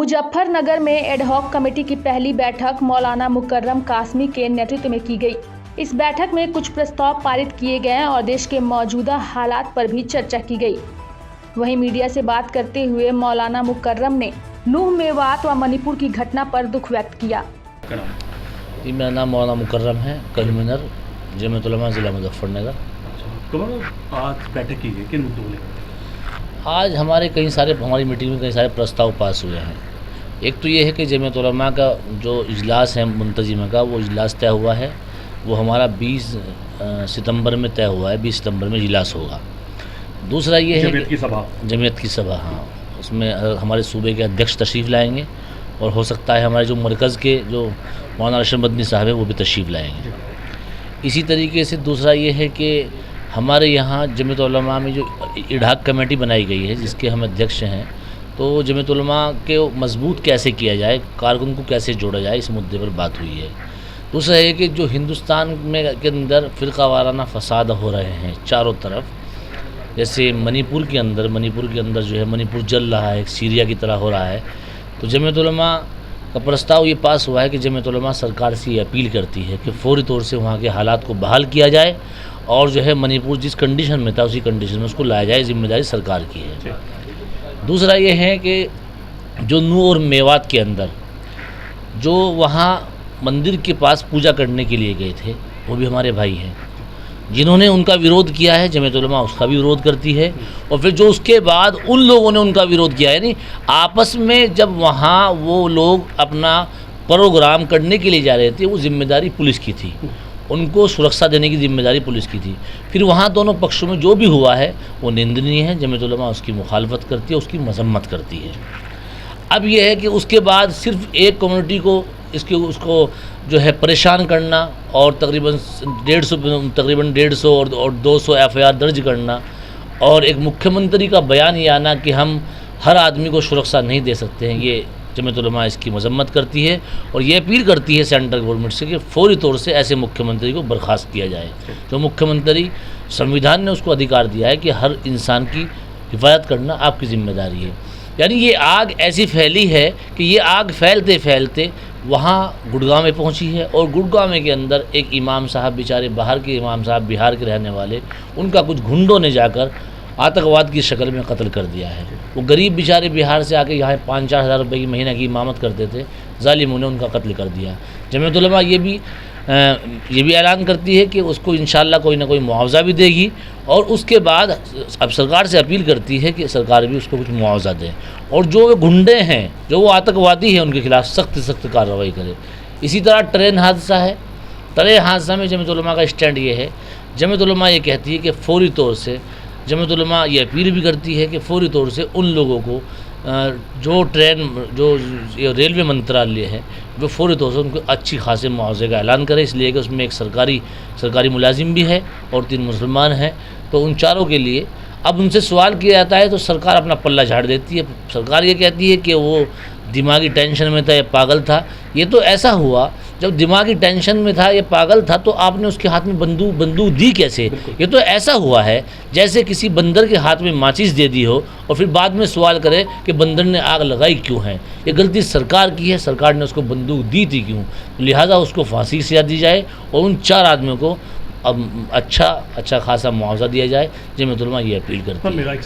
मुजफ्फरनगर में ad hoc committee की पहली बैठक मौलाना मुकर्रम कासमी के नेतृत्व में की गई। इस बैठक में कुछ प्रस्ताव पारित किए गए और देश के मौजूदा हालात पर भी चर्चा की गई। वहीं मीडिया से बात करते हुए मौलाना मुकर्रम ने नूह मेवात व मणिपुर की घटना पर दुख व्यक्त किया। मेरा नाम मौलाना मुकर्रम है, कन्वीनर जमीयत उलमा ज़िला मुजफ्फरनगर। आज बैठक की गई, किन मुद्दों को लेकर? आज हमारी मीटिंग में कई सारे प्रस्ताव पास हुए हैं। एक तो ये है कि जमीयत उलमा का जो इजलास है मुंतजिमा का, वो इजलास तय हुआ है। वो हमारा 20 सितंबर में तय हुआ है, 20 सितंबर में इजलास होगा। दूसरा ये है जमीयत की सभा, हाँ, उसमें हमारे सूबे के अध्यक्ष तशरीफ़ लाएंगे और हो सकता है हमारे जो मरकज़ के जो मौलाना अशरफ मदनी साहब है वो भी तशरीफ़ लाएंगे। इसी तरीके से दूसरा ये है कि हमारे यहाँ जमीयत उलमा में जो एडहॉक कमेटी बनाई गई है, जिसके हम अध्यक्ष हैं, तो जमीयत उलमा के मजबूत कैसे किया जाए, कारकुन को कैसे जोड़ा जाए, इस मुद्दे पर बात हुई है। दूसरा है कि जो हिंदुस्तान में के अंदर फ़िरका वाराना फसाद हो रहे हैं चारों तरफ, जैसे मणिपुर के अंदर जो है मणिपुर जल रहा है, सीरिया की तरह हो रहा है। तो जमीयत उलमा का प्रस्ताव ये पास हुआ है कि जमीयत उलमा सरकार से ये अपील करती है कि फौरी तौर से वहाँ के हालात को बहाल किया जाए और जो है मणिपुर जिस कंडीशन में था उसी कंडीशन में उसको लाया जाए। जिम्मेदारी सरकार की है। दूसरा ये है कि जो नूह और मेवात के अंदर जो वहाँ मंदिर के पास पूजा करने के लिए गए थे, वो भी हमारे भाई हैं, जिन्होंने उनका विरोध किया है। जमीयत उलमा उसका भी विरोध करती है और फिर जो उसके बाद उन लोगों ने उनका विरोध किया है, यानी आपस में जब वहाँ वो लोग अपना प्रोग्राम करने के लिए जा रहे थे, वो जिम्मेदारी पुलिस की थी, उनको सुरक्षा देने की जिम्मेदारी पुलिस की थी। फिर वहाँ दोनों पक्षों में जो भी हुआ है वो निंदनीय है। जमीयत उलमा उसकी मुखालफत करती है, उसकी मजम्मत करती है। अब यह है कि उसके बाद सिर्फ एक कम्युनिटी को उसको जो है परेशान करना और तकरीबन 150 और 200 FIR दर्ज करना और एक मुख्यमंत्री का बयान ये आना कि हम हर आदमी को सुरक्षा नहीं दे सकते हैं, ये जमीयत उलमा इसकी मजम्मत करती है और ये अपील करती है सेंट्रल गवर्नमेंट से कि फौरी तौर से ऐसे मुख्यमंत्री को बर्खास्त किया जाए। जो मुख्यमंत्री संविधान ने उसको अधिकार दिया है कि हर इंसान की हिफाजत करना आपकी जिम्मेदारी है। यानी ये आग ऐसी फैली है कि ये आग फैलते फैलते वहाँ गुड़गांव में पहुँची है और गुड़गांव में के अंदर एक इमाम साहब, बेचारे बाहर के इमाम साहब, बिहार के रहने वाले, उनका कुछ गुंडों ने जाकर आतंकवाद की शक्ल में कत्ल कर दिया है। वो गरीब बेचारे बिहार से आके यहाँ 5-4 हज़ार रुपये की महीने की इमामत करते थे, जालिमों ने उनका कत्ल कर दिया। जमीयत उलमा ये भी ऐलान करती है कि उसको इंशाअल्लाह कोई ना कोई मुआवजा भी देगी और उसके बाद अब सरकार से अपील करती है कि सरकार भी उसको कुछ मुआवजा दे और जो गुंडे हैं, जो वो आतंकवादी हैं, उनके खिलाफ सख्त कार्रवाई करे। इसी तरह ट्रेन हादसा है, ट्रेन हादसा में जमीयत उलमा का स्टैंड ये है, जमीयत उलमा ये कहती है कि फौरी तौर से जमीयत उलमा ये अपील भी करती है कि फौरी तौर से उन लोगों को जो रेलवे मंत्रालय है वो फौरी तौर से उनको अच्छी खासे मुआवजे का ऐलान करे, इसलिए कि उसमें एक सरकारी मुलाजिम भी है और 3 मुसलमान हैं। तो उन चारों के लिए अब उनसे सवाल किया जाता है तो सरकार अपना पल्ला झाड़ देती है। सरकार ये कहती है कि वो दिमागी टेंशन में था, ये पागल था। ये तो ऐसा हुआ, जब दिमागी टेंशन में था, ये पागल था, तो आपने उसके हाथ में बंदूक दी कैसे? ये तो ऐसा हुआ है जैसे किसी बंदर के हाथ में माचिस दे दी हो और फिर बाद में सवाल करे कि बंदर ने आग लगाई क्यों है। ये गलती सरकार की है, सरकार ने उसको बंदूक दी थी क्यों? लिहाजा उसको फांसी की सजा दी जाए और उन 4 आदमियों को अब अच्छा खासा मुआवजा दिया जाए। जमीयत उलमा ये अपील करती है।